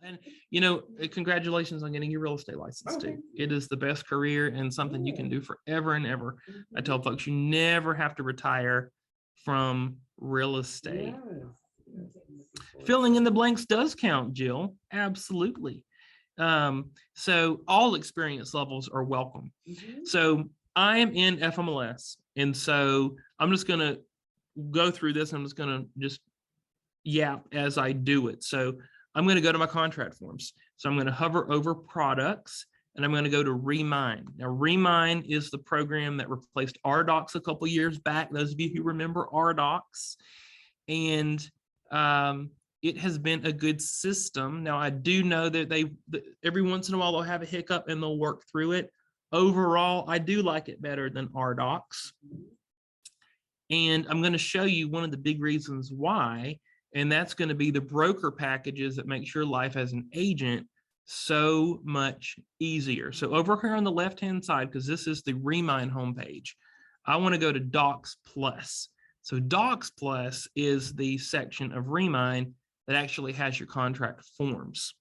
And, you know, congratulations on getting your real estate license too. It is the best career and something you can do forever and ever. I tell folks you never have to retire from real estate. Filling in the blanks does count, Jill. Absolutely. So all experience levels are welcome. So I am in FMLS. And so I'm just going to go through this. I'm just going to just yap as I do it. So I'm going to go to my contract forms. So I'm going to hover over products and I'm going to go to Remine. Now, Remine is the program that replaced RDocs a couple years back. Those of you who remember RDocs. And it has been a good system. Now, I do know that every once in a while they'll have a hiccup and they'll work through it. Overall, I do like it better than RDocs. And I'm going to show you one of the big reasons why. And that's going to be the broker packages that makes your life as an agent so much easier. So over here on the left-hand side, because this is the Remine homepage, I want to go to Docs Plus. So Docs Plus is the section of Remine that actually has your contract forms.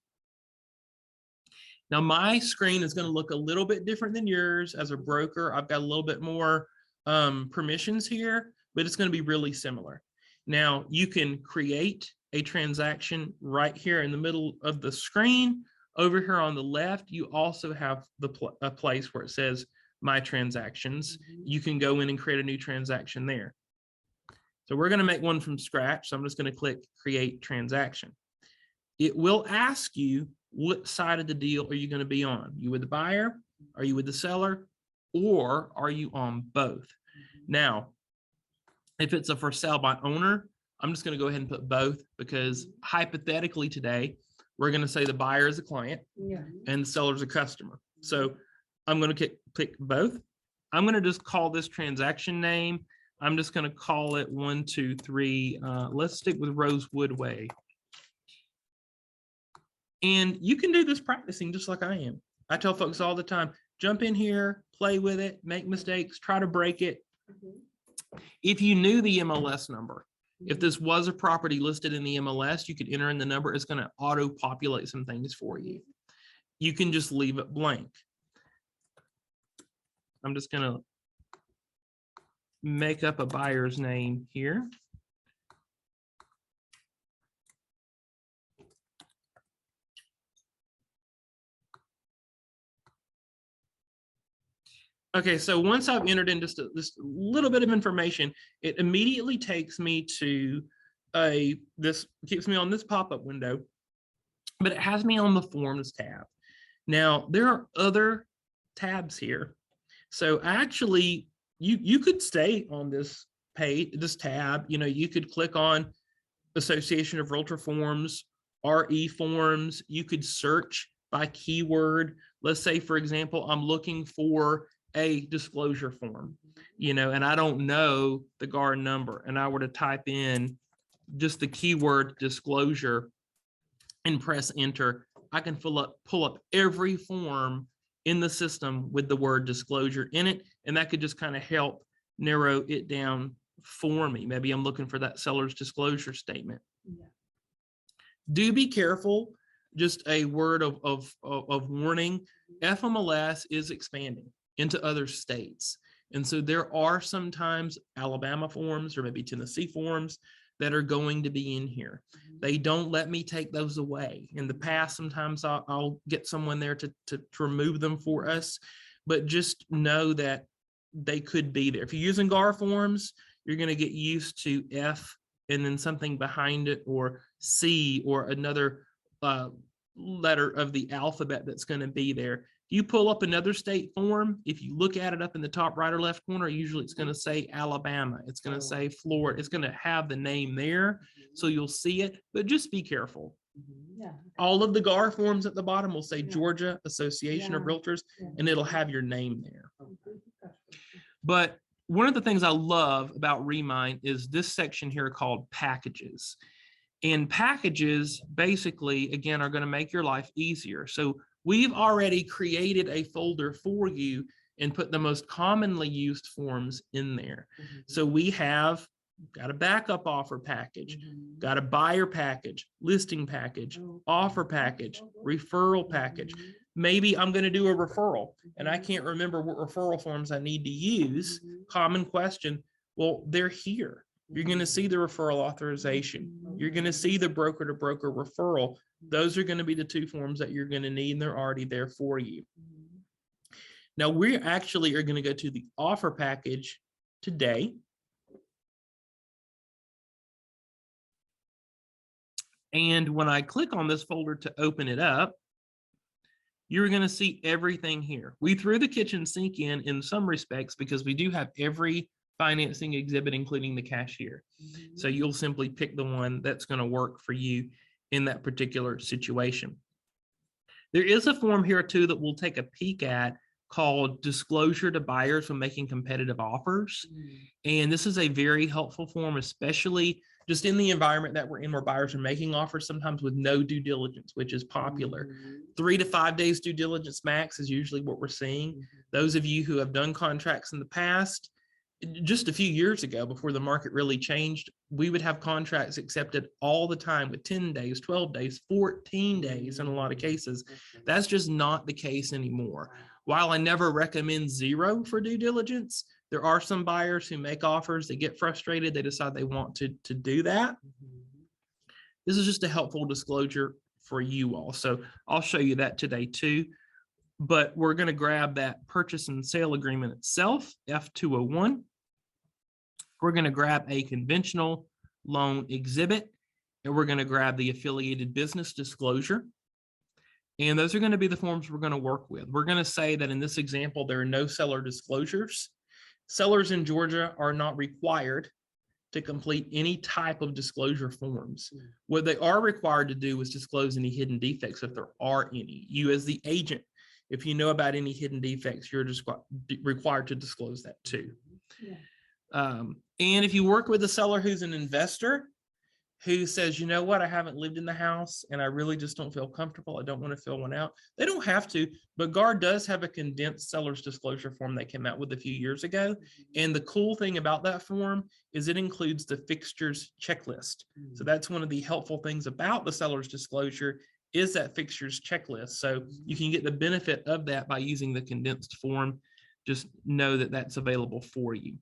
Now, my screen is going to look a little bit different than yours. As a broker, I've got a little bit more permissions here, but it's going to be really similar. Now, you can create a transaction right here in the middle of the screen. Over here on the left, you also have a place where it says My Transactions. You can go in and create a new transaction there. So we're going to make one from scratch. So I'm just going to click Create Transaction. It will ask you, what side of the deal are you going to be on? You with the buyer? Are you with the seller? Or are you on both? Now, if it's a for sale by owner, I'm just going to go ahead and put both, because hypothetically today, we're going to say the buyer is a client and the seller is a customer. So I'm going to click both. I'm going to just call this transaction name. I'm just going to call it 1, 2, 3. Let's stick with Rosewood Way. And you can do this practicing just like I am. I tell folks all the time, jump in here, play with it, make mistakes, try to break it. If you knew the MLS number, if this was a property listed in the MLS, you could enter in the number. It's going to auto-populate some things for you. You can just leave it blank. I'm just going to make up a buyer's name here. Okay, so once I've entered in just a little bit of information, it immediately takes me to this keeps me on this pop-up window, but it has me on the Forms tab. Now, there are other tabs here. So actually, you could stay on this page, this tab. You know, you could click on Association of Realtor Forms, RE Forms. You could search by keyword. Let's say, for example, I'm looking for a disclosure form, you know, and I don't know the GAR number, and I were to type in just the keyword disclosure and press enter, I can pull up every form in the system with the word disclosure in it, and that could just kind of help narrow it down for me. Maybe I'm looking for that seller's disclosure statement. Do be careful. Just a word of warning, FMLS is expanding into other states. And so there are sometimes Alabama forms or maybe Tennessee forms that are going to be in here. They don't let me take those away. In the past, sometimes I'll get someone there to remove them for us, but just know that they could be there. If you're using GAR forms, you're going to get used to F and then something behind it, or C, or another letter of the alphabet that's going to be there. You pull up another state form, if you look at it up in the top right or left corner, usually it's going to say Alabama, it's going to say Florida, it's going to have the name there, so you'll see it, but just be careful. All of the GAR forms at the bottom will say Georgia Association of Realtors, and it'll have your name there. But one of the things I love about Remine is this section here called Packages. And packages basically, again, are going to make your life easier. So we've already created a folder for you and put the most commonly used forms in there. So we have got a backup offer package, got a buyer package, listing package, offer package, referral package. Maybe I'm going to do a referral and I can't remember what referral forms I need to use. Common question. Well, they're here. You're going to see the referral authorization. You're going to see the broker to broker referral. Those are going to be the two forms that you're going to need, and they're already there for you. Now, we actually are going to go to the offer package today. And when I click on this folder to open it up, you're going to see everything here. We threw the kitchen sink in some respects because we do have every financing exhibit, including the cashier. So you'll simply pick the one that's going to work for you in that particular situation. There is a form here too that we'll take a peek at called disclosure to buyers when making competitive offers. And this is a very helpful form, especially just in the environment that we're in where buyers are making offers sometimes with no due diligence, which is popular. 3 to 5 days due diligence max is usually what we're seeing. Those of you who have done contracts in the past, just a few years ago, before the market really changed, we would have contracts accepted all the time with 10 days, 12 days, 14 days in a lot of cases. That's just not the case anymore. While I never recommend 0 for due diligence, there are some buyers who make offers, they get frustrated, they decide they want to do that. This is just a helpful disclosure for you all. So I'll show you that today too. But we're going to grab that purchase and sale agreement itself, F201. We're going to grab a conventional loan exhibit, and we're going to grab the affiliated business disclosure. And those are going to be the forms we're going to work with. We're going to say that in this example, there are no seller disclosures. Sellers in Georgia are not required to complete any type of disclosure forms. What they are required to do is disclose any hidden defects if there are any. You as the agent, if you know about any hidden defects, you're just required to disclose that too. And if you work with a seller who's an investor who says, you know what, I haven't lived in the house and I really just don't feel comfortable, I don't want to fill one out. They don't have to, but GAR does have a condensed seller's disclosure form they came out with a few years ago. And the cool thing about that form is it includes the fixtures checklist. So that's one of the helpful things about the seller's disclosure is that fixtures checklist. So you can get the benefit of that by using the condensed form. Just know that that's available for you.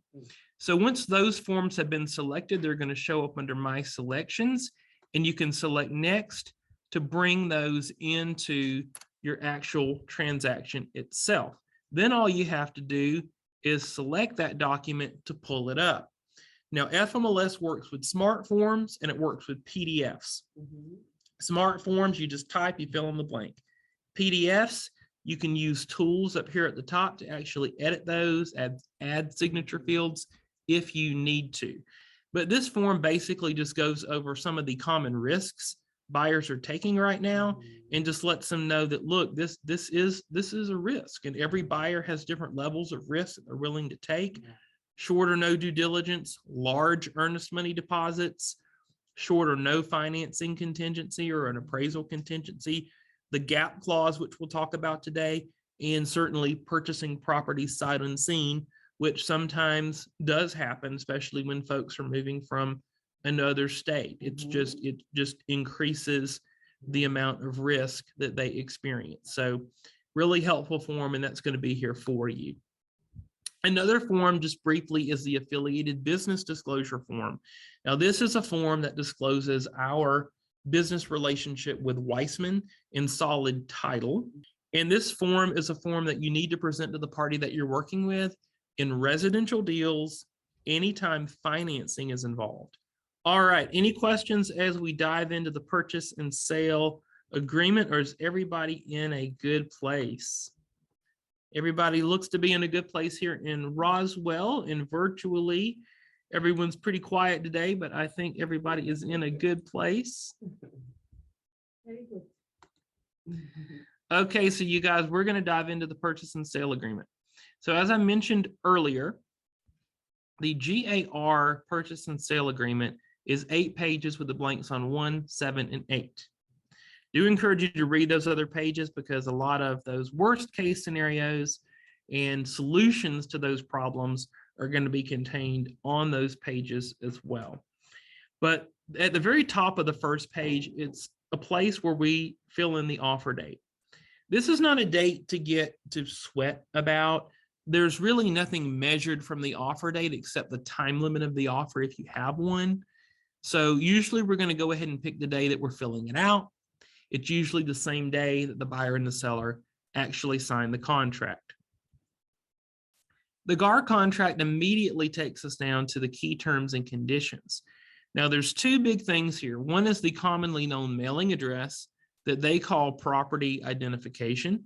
So once those forms have been selected, they're going to show up under My Selections, and you can select Next to bring those into your actual transaction itself. Then all you have to do is select that document to pull it up. Now, FMLS works with smart forms and it works with PDFs. Smart forms, you just type, you fill in the blank. PDFs, you can use tools up here at the top to actually edit those, add signature fields if you need to. But this form basically just goes over some of the common risks buyers are taking right now and just lets them know that, look, this is a risk, and every buyer has different levels of risk that they're willing to take. Short or no due diligence, large earnest money deposits, short or no financing contingency or an appraisal contingency, the gap clause, which we'll talk about today, and certainly purchasing property sight unseen, which sometimes does happen, especially when folks are moving from another state. It just increases the amount of risk that they experience. So really helpful form, and that's going to be here for you. Another form, just briefly, is the affiliated business disclosure form. Now, this is a form that discloses our business relationship with Weissman in solid title. And this form is a form that you need to present to the party that you're working with in residential deals anytime financing is involved. All right, any questions as we dive into the purchase and sale agreement, or is everybody in a good place? Everybody looks to be in a good place here in Roswell, and virtually everyone's pretty quiet today, but I think everybody is in a good place. Okay, so you guys, we're going to dive into the purchase and sale agreement. So as I mentioned earlier, the GAR purchase and sale agreement is 8 pages with the blanks on 1, 7, and 8. Do encourage you to read those other pages because a lot of those worst case scenarios and solutions to those problems are going to be contained on those pages as well. But at the very top of the first page, it's a place where we fill in the offer date. This is not a date to get to sweat about. There's really nothing measured from the offer date except the time limit of the offer if you have one. So usually we're going to go ahead and pick the day that we're filling it out. It's usually the same day that the buyer and the seller actually sign the contract. The GAR contract immediately takes us down to the key terms and conditions. Now there's two big things here. One is the commonly known mailing address that they call property identification.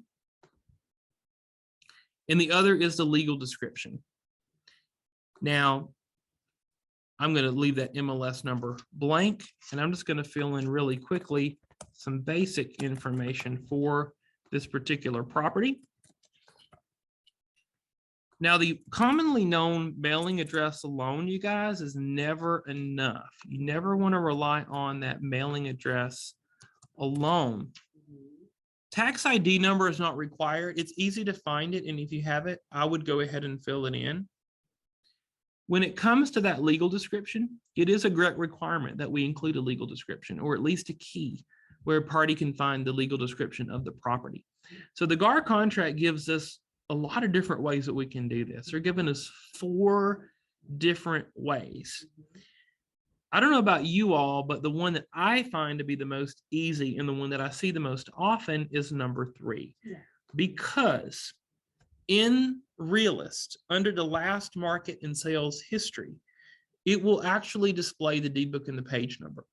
And the other is the legal description. Now, I'm going to leave that MLS number blank, and I'm just going to fill in really quickly some basic information for this particular property. Now, the commonly known mailing address alone, you guys, is never enough. You never want to rely on that mailing address alone. Tax ID number is not required. It's easy to find it, and if you have it, I would go ahead and fill it in. When it comes to that legal description, it is a great requirement that we include a legal description, or at least a key where a party can find the legal description of the property. So the GAR contract gives us a lot of different ways that we can do this. They're giving us 4 different ways. I don't know about you all, but the one that I find to be the most easy and the one that I see the most often is number 3. Yeah. Because in Realist, under the last market and sales history, it will actually display the deed book and the page number.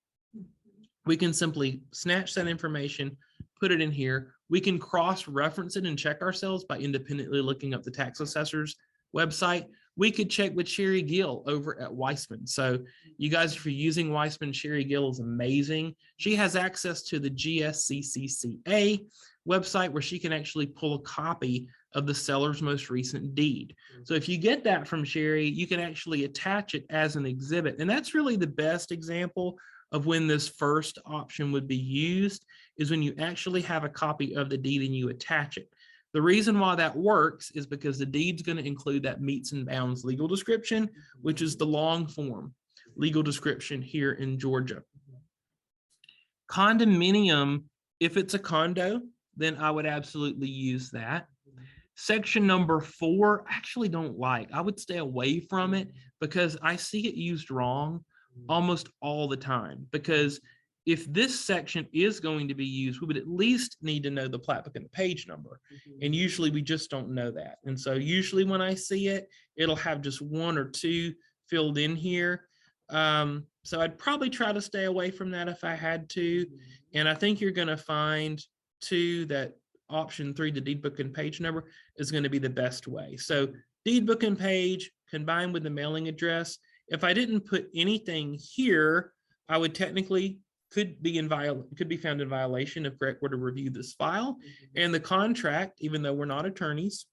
We can simply snatch that information, put it in here. We can cross-reference it and check ourselves by independently looking up the tax assessor's website. We could check with Sherry Gill over at Weissman. So you guys, if you're using Weissman, Sherry Gill is amazing. She has access to the GSCCCA website where she can actually pull a copy of the seller's most recent deed. So if you get that from Sherry, you can actually attach it as an exhibit. And that's really the best example of when this first option would be used, is when you actually have a copy of the deed and you attach it. The reason why that works is because the deed's going to include that meets and bounds legal description, which is the long form legal description here in Georgia. Condominium, if it's a condo, then I would absolutely use that. Section number 4, I actually don't like. I would stay away from it because I see it used wrong almost all the time. Because if this section is going to be used, we would at least need to know the plat book and the page number. And usually we just don't know that. And so usually when I see it, it'll have just 1 or 2 filled in here. So I'd probably try to stay away from that if I had to. And I think you're going to find too that option 3, the deed book and page number, is going to be the best way. So deed book and page combined with the mailing address. If I didn't put anything here, I would technically could be found in violation if Greg were to review this file. And the contract, even though we're not attorneys,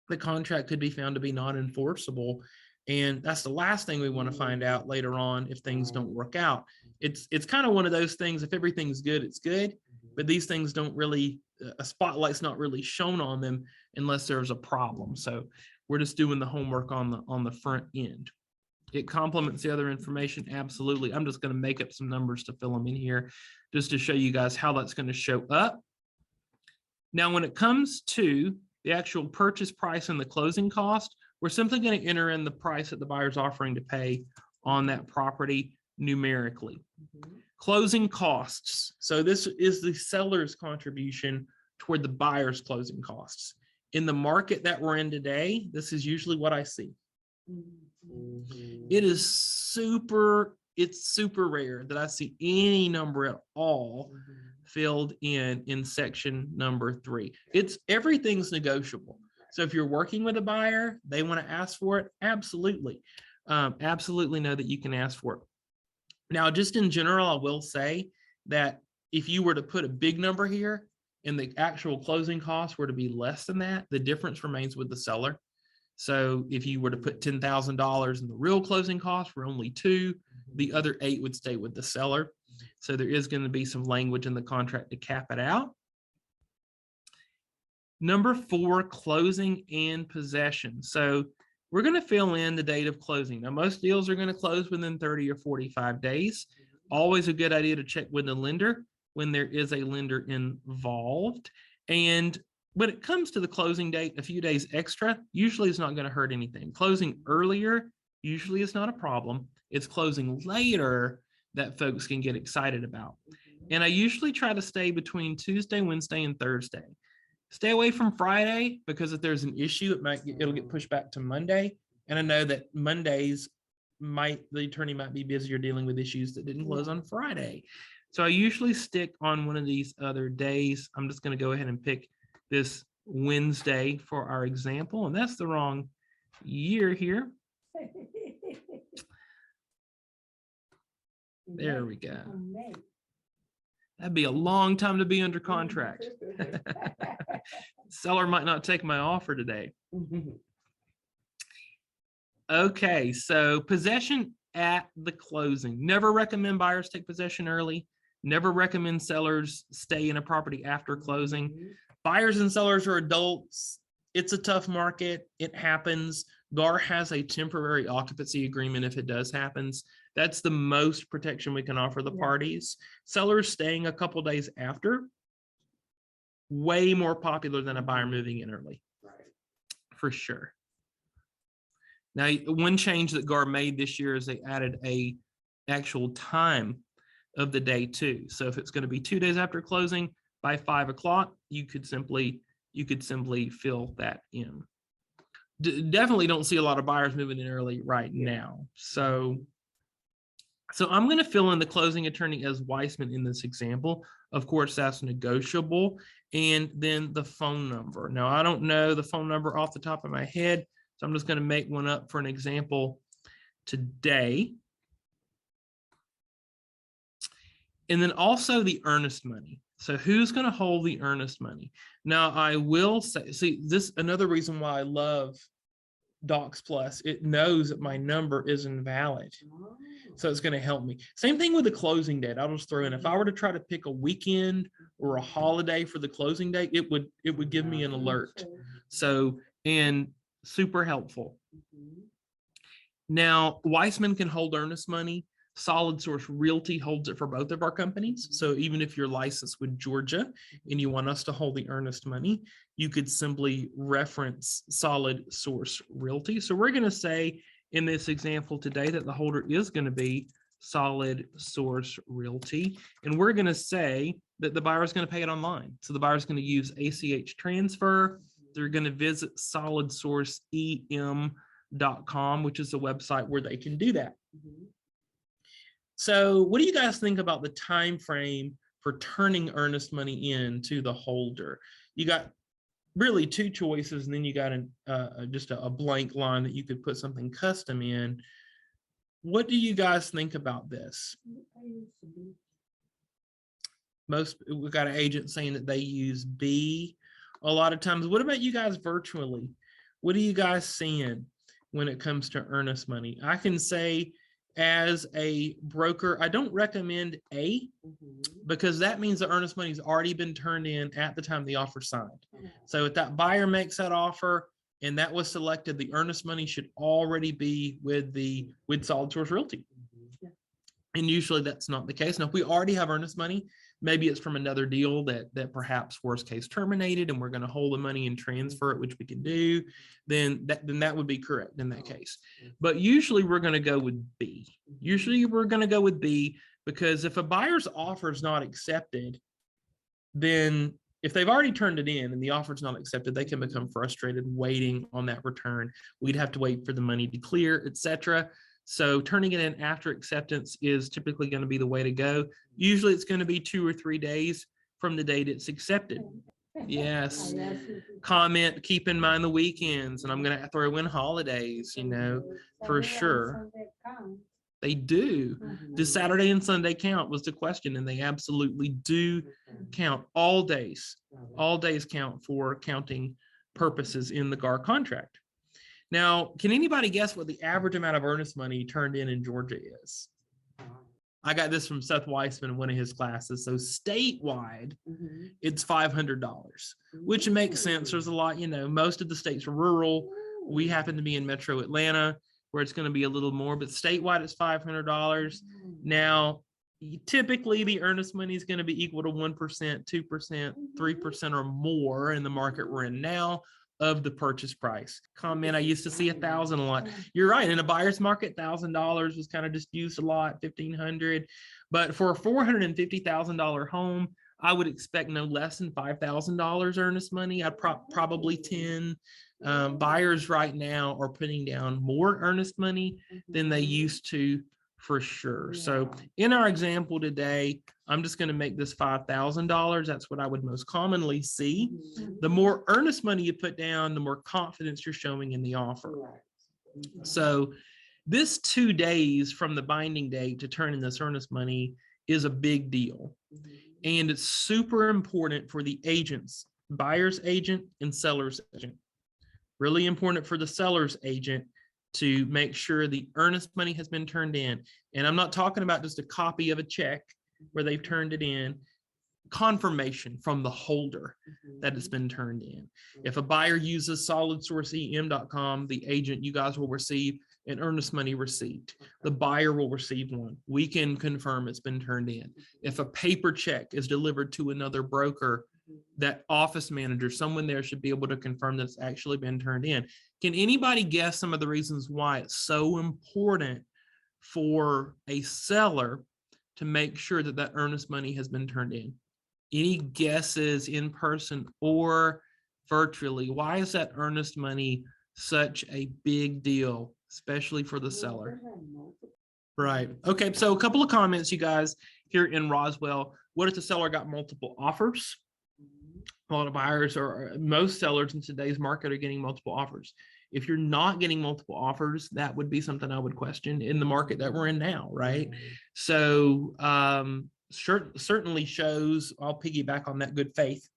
the contract could be found to be not enforceable. And that's the last thing we want to find out later on if things don't work out. It's kind of one of those things, if everything's good, it's good. But these things don't really, a spotlight's not really shown on them unless there's a problem. So we're just doing the homework on the front end. It complements the other information, absolutely. I'm just going to make up some numbers to fill them in here just to show you guys how that's going to show up. Now, when it comes to the actual purchase price and the closing cost, we're simply going to enter in the price that the buyer's offering to pay on that property numerically. Closing costs. So this is the seller's contribution toward the buyer's closing costs. In the market that we're in today, this is usually what I see. It is super rare that I see any number at all filled in section number 3. Everything's negotiable. So if you're working with a buyer, they want to ask for it, absolutely. Absolutely know that you can ask for it. Now, just in general, I will say that if you were to put a big number here and the actual closing costs were to be less than that, the difference remains with the seller. So if you were to put $10,000 and the real closing costs were only 2, the other 8 would stay with the seller. So there is going to be some language in the contract to cap it out. Number 4, closing and possession. So we're going to fill in the date of closing. Now, most deals are going to close within 30 or 45 days. Always a good idea to check with the lender when there is a lender involved. And when it comes to the closing date, a few days extra usually is not going to hurt anything. Closing earlier usually is not a problem. It's closing later that folks can get excited about. And I usually try to stay between Tuesday, Wednesday, and Thursday. Stay away from Friday, because if there's an issue, it'll get pushed back to Monday. And I know that Mondays the attorney might be busier dealing with issues that didn't close on Friday. So I usually stick on one of these other days. I'm just going to go ahead and pick this Wednesday for our example, and that's the wrong year here. There we go. That'd be a long time to be under contract. Seller might not take my offer today. Okay, so possession at the closing. Never recommend buyers take possession early. Never recommend sellers stay in a property after closing. Buyers and sellers are adults. It's a tough market. It happens. GAR has a temporary occupancy agreement if it does happen. That's the most protection we can offer the parties. Sellers staying a couple days after, way more popular than a buyer moving in early, for sure. Now, one change that GAR made this year is they added a actual time of the day too. So if it's going to be 2 days after closing by 5 o'clock, you could simply fill that in. Definitely don't see a lot of buyers moving in early right now. So I'm going to fill in the closing attorney as Weissman in this example. Of course, that's negotiable. And then the phone number. Now, I don't know the phone number off the top of my head, so I'm just going to make one up for an example today. And then also the earnest money. So who's going to hold the earnest money? Now, I will say, see, this another reason why I love Docs Plus. It knows that my number is invalid. So it's going to help me. Same thing with the closing date. I'll just throw in, if I were to try to pick a weekend or a holiday for the closing date, it would give me an alert. So, and super helpful. Now, Weissman can hold earnest money. Solid Source Realty holds it for both of our companies. So even if you're licensed with Georgia and you want us to hold the earnest money, you could simply reference Solid Source Realty. So we're going to say in this example today that the holder is going to be Solid Source Realty. And we're going to say that the buyer is going to pay it online. So the buyer is going to use ACH transfer. They're going to visit solidsourceem.com, which is the website where they can do that. So what do you guys think about the time frame for turning earnest money in to the holder? You got really two choices, and then you got just a blank line that you could put something custom in. What do you guys think about this? We've got an agent saying that they use B a lot of times. What about you guys virtually? What are you guys seeing when it comes to earnest money? I can say, as a broker, I don't recommend A, because that means the earnest money's already been turned in at the time the offer signed. So if that buyer makes that offer and that was selected, the earnest money should already be with Solid Source Realty. And usually that's not the case. Now, if we already have earnest money, maybe it's from another deal that perhaps worst case terminated, and we're going to hold the money and transfer it, which we can do, then that would be correct in that case. But usually we're going to go with B. Usually we're going to go with B, because if a buyer's offer is not accepted, then if they've already turned it in and the offer is not accepted, they can become frustrated waiting on that return. We'd have to wait for the money to clear, etc. So turning it in after acceptance is typically going to be the way to go. Usually it's going to be 2 or 3 days from the date it's accepted. Yes. Comment, keep in mind the weekends, and I'm going to throw in holidays, for sure. They do. Does Saturday and Sunday count was the question, and they absolutely do count. All days count for counting purposes in the GAR contract. Now, can anybody guess what the average amount of earnest money turned in Georgia is? I got this from Seth Weissman in one of his classes. So statewide, it's $500, which makes sense. There's a lot, most of the states are rural. We happen to be in Metro Atlanta, where it's going to be a little more, but statewide it's $500. Now, typically the earnest money is going to be equal to 1%, 2%, 3% or more in the market we're in now of the purchase price. Comment, I used to see 1,000 a lot. You're right, in a buyer's market, $1,000 was kind of just used a lot, 1,500. But for a $450,000 home, I would expect no less than $5,000 earnest money. I'd probably 10. Buyers right now are putting down more earnest money than they used to, for sure. So in our example today, I'm just going to make this $5,000. That's what I would most commonly see. The more earnest money you put down, the more confidence you're showing in the offer. So this 2 days from the binding date to turn in this earnest money is a big deal. And it's super important for the agents, buyer's agent and seller's agent. Really important for the seller's agent to make sure the earnest money has been turned in. And I'm not talking about just a copy of a check where they've turned it in, confirmation from the holder that it's been turned in. If a buyer uses solidsourceem.com, the agent, you guys will receive an earnest money receipt. The buyer will receive one. We can confirm it's been turned in. If a paper check is delivered to another broker, that office manager, someone there should be able to confirm that it's actually been turned in. Can anybody guess some of the reasons why it's so important for a seller to make sure that that earnest money has been turned in? Any guesses in person or virtually? Why is that earnest money such a big deal, especially for the seller? Right. Okay. So a couple of comments, you guys, here in Roswell. What if the seller got multiple offers? A lot of buyers, or most sellers in today's market, are getting multiple offers. If you're not getting multiple offers, that would be something I would question in the market that we're in now, right? So certainly shows, I'll piggyback on that, good faith,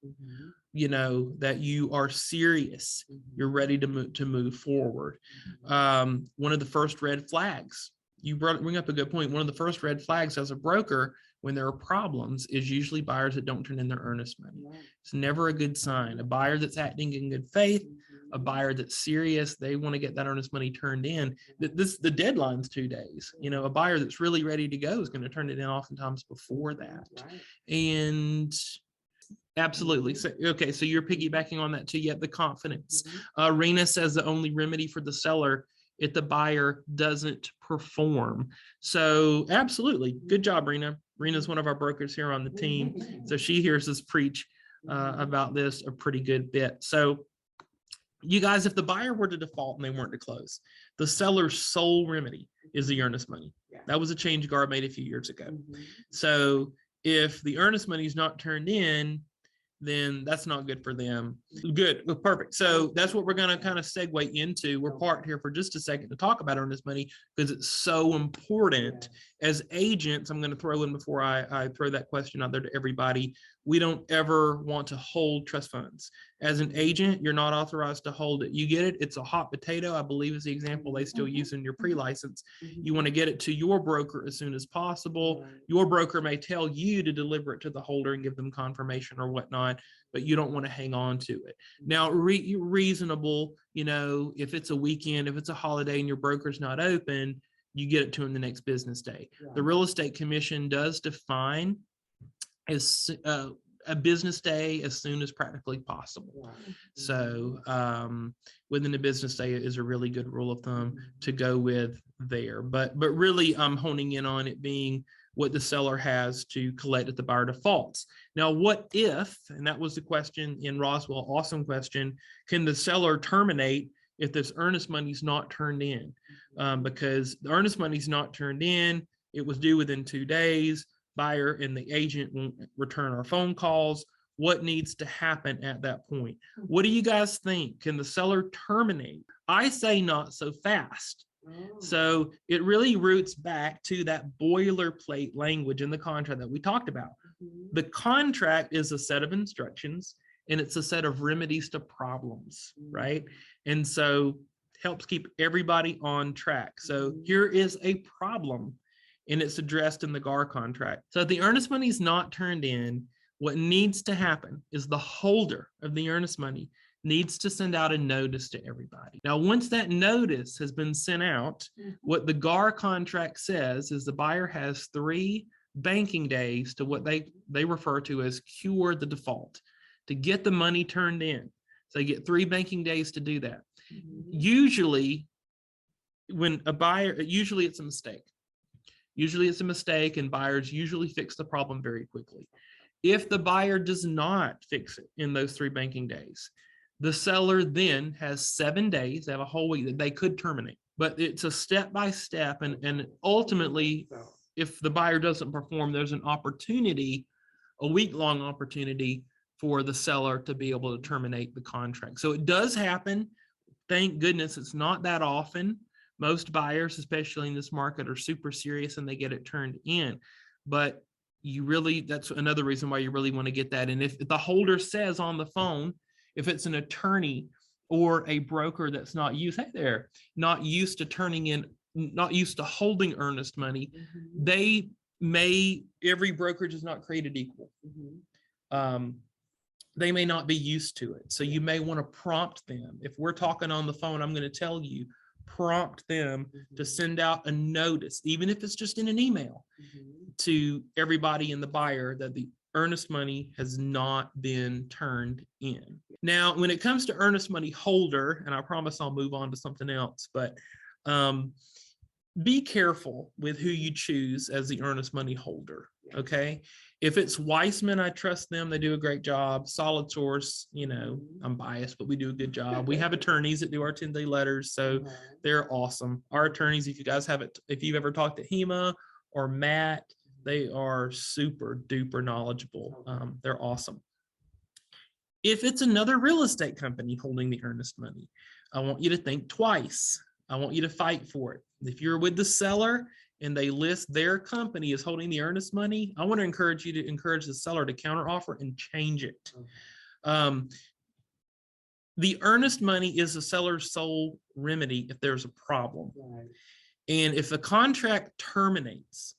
you know, that you are serious, you're ready to move forward. One of the first red flags, you bring up a good point. One of the first red flags as a broker when there are problems is usually buyers that don't turn in their earnest money. It's never a good sign. A buyer that's acting in good faith, a buyer that's serious, they want to get that earnest money turned in. The deadline's 2 days. You know, a buyer that's really ready to go is going to turn it in oftentimes before that. And absolutely. So, okay, so you're piggybacking on that too. Yet the confidence. Rena says the only remedy for the seller if the buyer doesn't perform. So absolutely. Good job, Rena. Rena's one of our brokers here on the team. So she hears us preach about this a pretty good bit. So you guys, if the buyer were to default and they weren't to close, the seller's sole remedy is the earnest money. That was a change GAR made a few years ago. So if the earnest money is not turned in, then that's not good for them. Good, perfect. So that's what we're going to kind of segue into. We're parked here for just a second to talk about earnest money because it's so important. As agents, I'm going to throw in before I throw that question out there to everybody. We don't ever want to hold trust funds. As an agent, you're not authorized to hold it. You get it, it's a hot potato, I believe is the example they still use in your pre-license. You want to get it to your broker as soon as possible. Your broker may tell you to deliver it to the holder and give them confirmation or whatnot, but you don't want to hang on to it. Now, reasonable, you know, if it's a weekend, if it's a holiday and your broker's not open, you get it to them the next business day. The real estate commission does define as a business day as soon as practically possible. So within a business day is a really good rule of thumb to go with there. But really I'm honing in on it being what the seller has to collect if the buyer defaults. Now, what if, and that was the question in Roswell, awesome question, can the seller terminate if this earnest money is not turned in? Because the earnest money is not turned in, it was due within 2 days, buyer and the agent won't return our phone calls. What needs to happen at that point? What do you guys think? Can the seller terminate? I say not so fast. So it really roots back to that boilerplate language in the contract that we talked about. The contract is a set of instructions and it's a set of remedies to problems, right? And so helps keep everybody on track. So here is a problem and it's addressed in the GAR contract. So if the earnest money is not turned in, what needs to happen is the holder of the earnest money needs to send out a notice to everybody. Now, once that notice has been sent out, what the GAR contract says is the buyer has 3 banking days to what they refer to as cure the default, to get the money turned in. So they get 3 banking days to do that. Usually, when a buyer, usually it's a mistake. Usually it's a mistake, and buyers usually fix the problem very quickly. If the buyer does not fix it in those 3 banking days, the seller then has 7 days, they have a whole week that they could terminate. But it's a step-by-step, and ultimately, if the buyer doesn't perform, there's an opportunity, a week-long opportunity for the seller to be able to terminate the contract. So it does happen. Thank goodness it's not that often. Most buyers, especially in this market, are super serious and they get it turned in. But you really, that's another reason why you really want to get that. And if the holder says on the phone, if it's an attorney or a broker that's not used, hey there, not used to turning in, not used to holding earnest money, they may, every brokerage is not created equal. They may not be used to it. So you may want to prompt them. If we're talking on the phone, I'm going to tell you, prompt them to send out a notice, even if it's just in an email, to everybody in the buyer that the earnest money has not been turned in. Now, when it comes to earnest money holder, and I promise I'll move on to something else, but be careful with who you choose as the earnest money holder, okay? If it's Weissman, I trust them. They do a great job. Solid Source, you know, I'm biased, but we do a good job. We have attorneys that do our 10-day letters, so they're awesome. Our attorneys, if you guys have it, if you've ever talked to Hema or Matt, they are super duper knowledgeable. They're awesome. If it's another real estate company holding the earnest money, I want you to think twice. I want you to fight for it. If you're with the seller and they list their company as holding the earnest money, I want to encourage you to encourage the seller to counteroffer and change it. The earnest money is the seller's sole remedy if there's a problem. And if the contract terminates,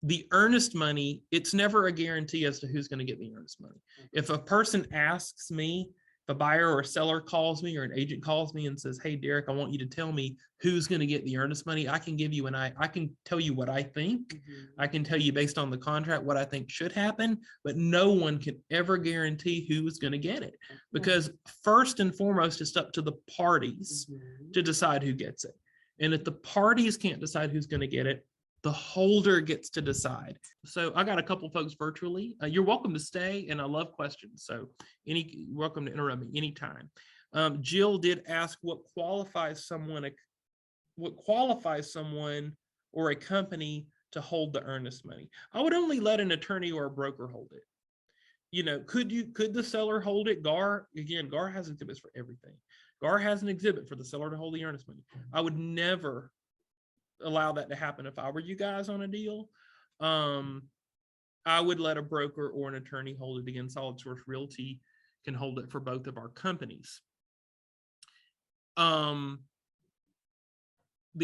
the earnest money, it's never a guarantee as to who's going to get the earnest money. If a person asks me, if a buyer or a seller calls me or an agent calls me and says, hey, Derek, I want you to tell me who's going to get the earnest money, I can give you I can tell you what I think. I can tell you based on the contract what I think should happen, but no one can ever guarantee who is going to get it, because first and foremost, it's up to the parties to decide who gets it. And if the parties can't decide who's going to get it, the holder gets to decide. So I got a couple folks virtually. You're welcome to stay, and I love questions. So welcome to interrupt me anytime. Jill did ask what qualifies someone or a company to hold the earnest money. I would only let an attorney or a broker hold it. You know, could the seller hold it? GAR, again, GAR has exhibits for everything. GAR has an exhibit for the seller to hold the earnest money. I would never allow that to happen if I were you guys on a deal. I would let a broker or an attorney hold it. Again, Solid Source Realty can hold it for both of our companies. The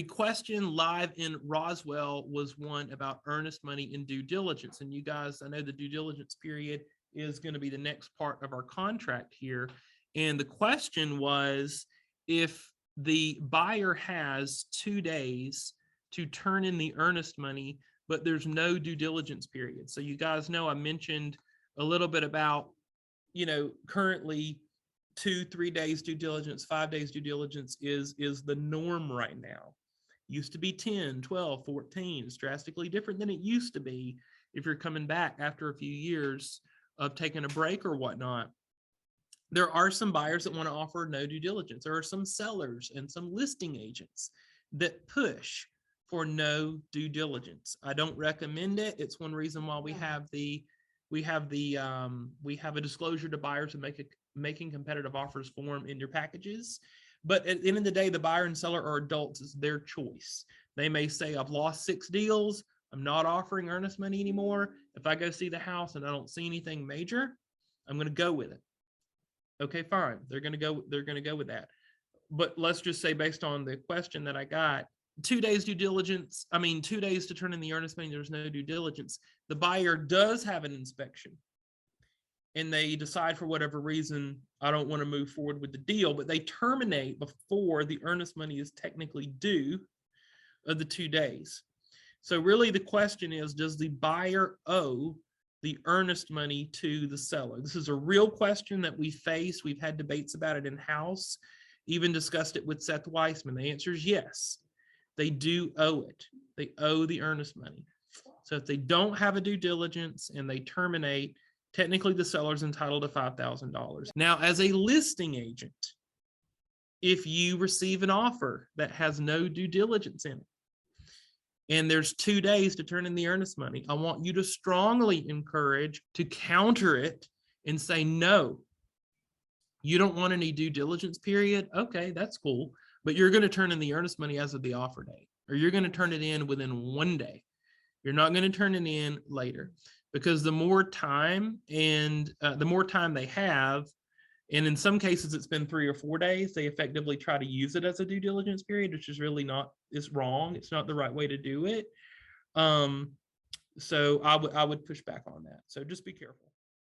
question live in Roswell was one about earnest money and due diligence. And you guys, I know the due diligence period is going to be the next part of our contract here. And the question was, if the buyer has 2 days to turn in the earnest money, but there's no due diligence period. So you guys know I mentioned a little bit about, you know, currently 2-3 days due diligence, 5 days due diligence is the norm right now. Used to be 10, 12, 14. It's drastically different than it used to be if you're coming back after a few years of taking a break or whatnot. There are some buyers that want to offer no due diligence. There are some sellers and some listing agents that push for no due diligence. I don't recommend it. It's one reason why we have a disclosure to buyers and making competitive offers form in your packages. But at the end of the day, the buyer and seller are adults. It's their choice. They may say, I've lost 6 deals. I'm not offering earnest money anymore. If I go see the house and I don't see anything major, I'm going to go with it. Okay, fine. They're going to go with that. But let's just say, based on the question that I got, 2 days due diligence, 2 days to turn in the earnest money, there's no due diligence. The buyer does have an inspection. and they decide for whatever reason, I don't want to move forward with the deal, but they terminate before the earnest money is technically due of the 2 days. So really the question is, does the buyer owe the earnest money to the seller? This is a real question that we face. We've had debates about it in-house, even discussed it with Seth Weissman. The answer is yes, they do owe it. They owe the earnest money. So if they don't have a due diligence and they terminate, technically the seller's entitled to $5,000. Now, as a listing agent, if you receive an offer that has no due diligence in it, and there's 2 days to turn in the earnest money, I want you to strongly encourage to counter it and say, no, you don't want any due diligence period. Okay, that's cool. But you're going to turn in the earnest money as of the offer date, or you're going to turn it in within 1 day. You're not going to turn it in later, because the more time and the more time they have, and in some cases it's been 3 or 4 days, they effectively try to use it as a due diligence period, which is really not, it's wrong. It's not the right way to do it. So I would push back on that. So just be careful.